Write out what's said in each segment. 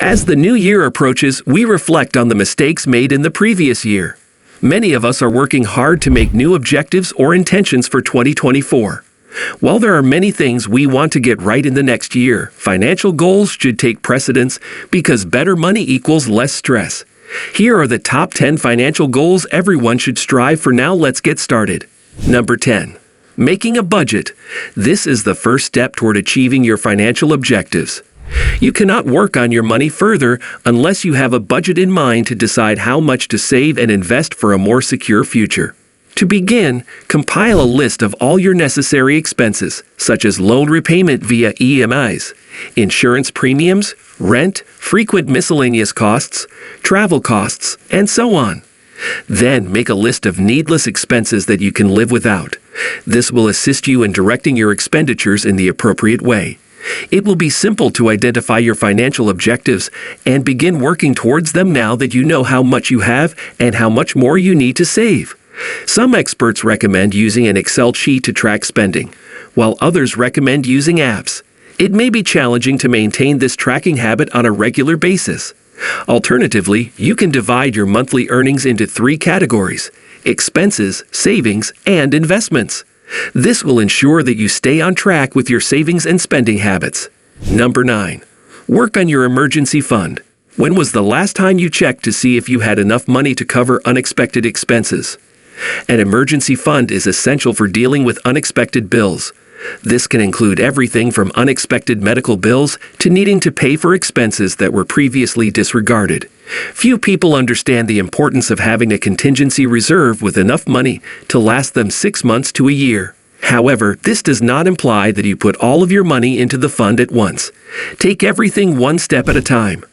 As the new year approaches, we reflect on the mistakes made in the previous year. Many of us are working hard to make new objectives or intentions for 2024. While there are many things we want to get right in the next year, financial goals should take precedence because better money equals less stress. Here are the top 10 financial goals everyone should strive for. Now let's get started. Number 10. Making a budget. This is the first step toward achieving your financial objectives. You cannot work on your money further unless you have a budget in mind to decide how much to save and invest for a more secure future. To begin, compile a list of all your necessary expenses, such as loan repayment via EMIs, insurance premiums, rent, frequent miscellaneous costs, travel costs, and so on. Then make a list of needless expenses that you can live without. This will assist you in directing your expenditures in the appropriate way. It will be simple to identify your financial objectives and begin working towards them now that you know how much you have and how much more you need to save. Some experts recommend using an Excel sheet to track spending, while others recommend using apps. It may be challenging to maintain this tracking habit on a regular basis. Alternatively, you can divide your monthly earnings into 3 categories: expenses, savings, and investments. This will ensure that you stay on track with your savings and spending habits. Number 9. Work on your emergency fund. When was the last time you checked to see if you had enough money to cover unexpected expenses? An emergency fund is essential for dealing with unexpected bills. This can include everything from unexpected medical bills to needing to pay for expenses that were previously disregarded. Few people understand the importance of having a contingency reserve with enough money to last them 6 months to a year. However, this does not imply that you put all of your money into the fund at once. Take everything one step at a time.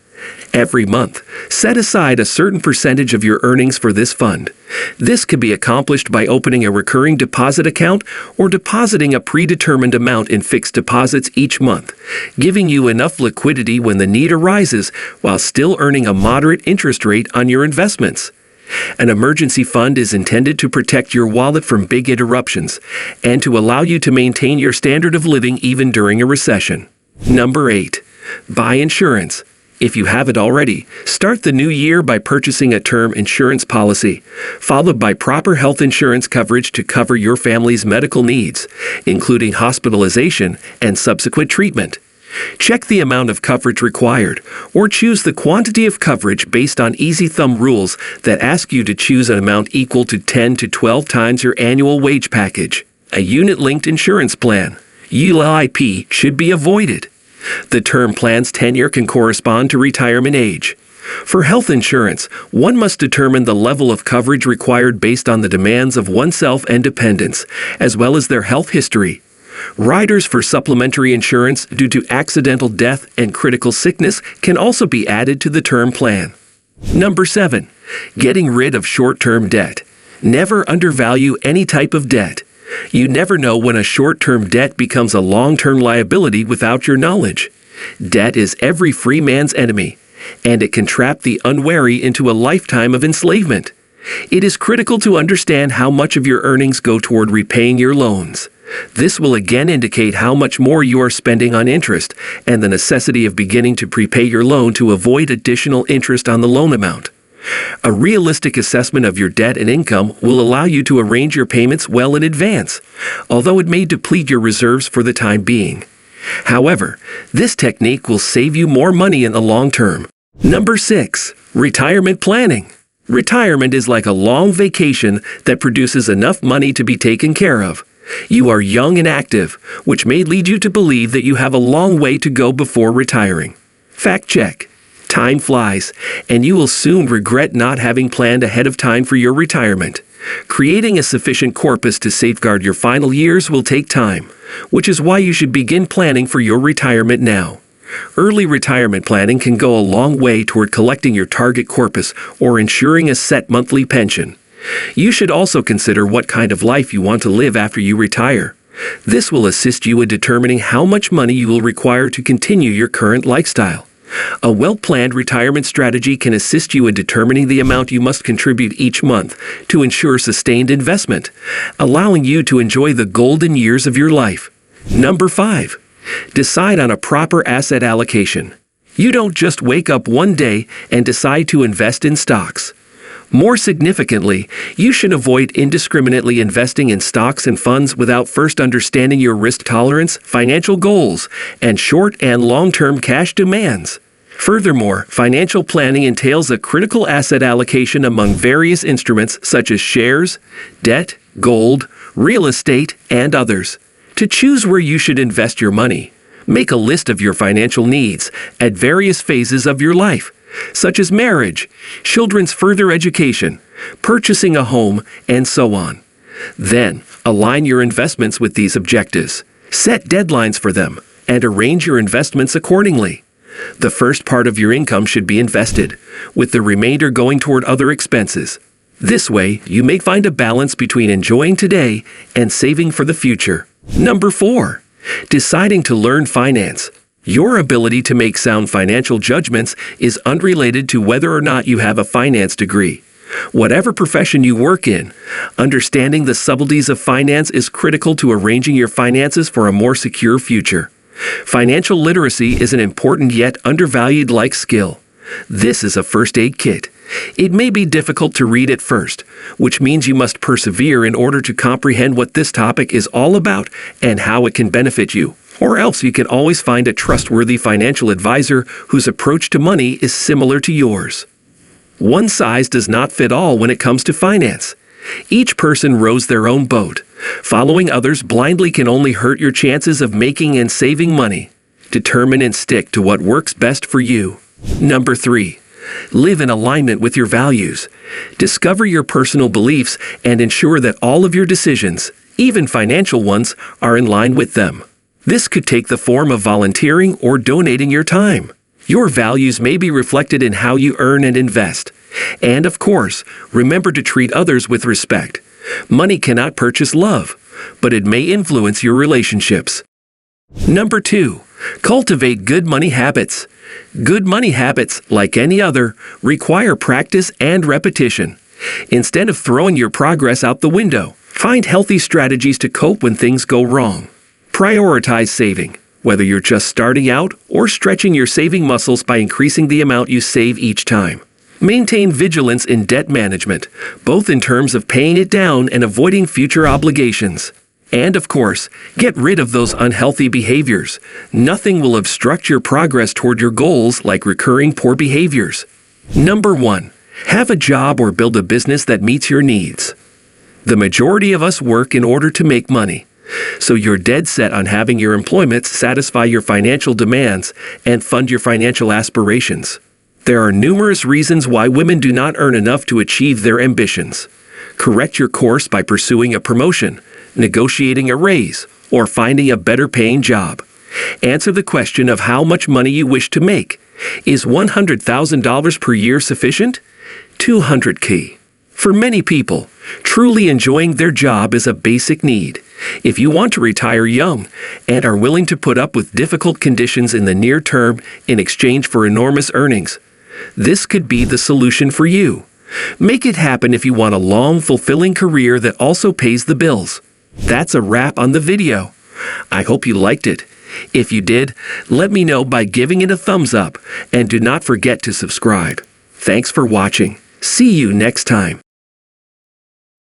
Every month, set aside a certain percentage of your earnings for this fund. This can be accomplished by opening a recurring deposit account or depositing a predetermined amount in fixed deposits each month, giving you enough liquidity when the need arises while still earning a moderate interest rate on your investments. An emergency fund is intended to protect your wallet from big interruptions and to allow you to maintain your standard of living even during a recession. Number 8. Buy insurance. If you haven't already, start the new year by purchasing a term insurance policy, followed by proper health insurance coverage to cover your family's medical needs, including hospitalization and subsequent treatment. Check the amount of coverage required, or choose the quantity of coverage based on easy thumb rules that ask you to choose an amount equal to 10 to 12 times your annual wage package. A unit-linked insurance plan, ULIP, should be avoided. The term plan's tenure can correspond to retirement age. For health insurance, one must determine the level of coverage required based on the demands of oneself and dependents, as well as their health history. Riders for supplementary insurance due to accidental death and critical sickness can also be added to the term plan. Number 7. Getting rid of short-term debt. Never undervalue any type of debt. You never know when a short-term debt becomes a long-term liability without your knowledge. Debt is every free man's enemy, and it can trap the unwary into a lifetime of enslavement. It is critical to understand how much of your earnings go toward repaying your loans. This will again indicate how much more you are spending on interest and the necessity of beginning to prepay your loan to avoid additional interest on the loan amount. A realistic assessment of your debt and income will allow you to arrange your payments well in advance, although it may deplete your reserves for the time being. However, this technique will save you more money in the long term. Number 6. Retirement planning. Retirement is like a long vacation that produces enough money to be taken care of. You are young and active, which may lead you to believe that you have a long way to go before retiring. Fact check. Time flies, and you will soon regret not having planned ahead of time for your retirement. Creating a sufficient corpus to safeguard your final years will take time, which is why you should begin planning for your retirement now. Early retirement planning can go a long way toward collecting your target corpus or ensuring a set monthly pension. You should also consider what kind of life you want to live after you retire. This will assist you in determining how much money you will require to continue your current lifestyle. A well-planned retirement strategy can assist you in determining the amount you must contribute each month to ensure sustained investment, allowing you to enjoy the golden years of your life. Number 5. Decide on a proper asset allocation. You don't just wake up one day and decide to invest in stocks. More significantly, you should avoid indiscriminately investing in stocks and funds without first understanding your risk tolerance, financial goals, and short and long-term cash demands. Furthermore, financial planning entails a critical asset allocation among various instruments such as shares, debt, gold, real estate, and others. To choose where you should invest your money, make a list of your financial needs at various phases of your life, such as marriage, children's further education, purchasing a home, and so on. Then, align your investments with these objectives. Set deadlines for them, and arrange your investments accordingly. The first part of your income should be invested, with the remainder going toward other expenses. This way, you may find a balance between enjoying today and saving for the future. Number 4. Deciding to learn finance. Your ability to make sound financial judgments is unrelated to whether or not you have a finance degree. Whatever profession you work in, understanding the subtleties of finance is critical to arranging your finances for a more secure future. Financial literacy is an important yet undervalued life skill. This is a first aid kit. It may be difficult to read at first, which means you must persevere in order to comprehend what this topic is all about and how it can benefit you. Or else you can always find a trustworthy financial advisor whose approach to money is similar to yours. One size does not fit all when it comes to finance. Each person rows their own boat. Following others blindly can only hurt your chances of making and saving money. Determine and stick to what works best for you. Number 3. Live in alignment with your values. Discover your personal beliefs and ensure that all of your decisions, even financial ones, are in line with them. This could take the form of volunteering or donating your time. Your values may be reflected in how you earn and invest. And of course, remember to treat others with respect. Money cannot purchase love, but it may influence your relationships. Number 2. Cultivate good money habits. Good money habits, like any other, require practice and repetition. Instead of throwing your progress out the window, find healthy strategies to cope when things go wrong. Prioritize saving, whether you're just starting out or stretching your saving muscles by increasing the amount you save each time. Maintain vigilance in debt management, both in terms of paying it down and avoiding future obligations. And of course, get rid of those unhealthy behaviors. Nothing will obstruct your progress toward your goals like recurring poor behaviors. Number 1. Have a job or build a business that meets your needs. The majority of us work in order to make money. So you're dead set on having your employment satisfy your financial demands and fund your financial aspirations. There are numerous reasons why women do not earn enough to achieve their ambitions. Correct your course by pursuing a promotion, negotiating a raise, or finding a better paying job. Answer the question of how much money you wish to make. Is $100,000 per year sufficient? $200K. For many people, truly enjoying their job is a basic need. If you want to retire young and are willing to put up with difficult conditions in the near term in exchange for enormous earnings, this could be the solution for you. Make it happen if you want a long, fulfilling career that also pays the bills. That's a wrap on the video. I hope you liked it. If you did, let me know by giving it a thumbs up, and do not forget to subscribe. Thanks for watching. See you next time.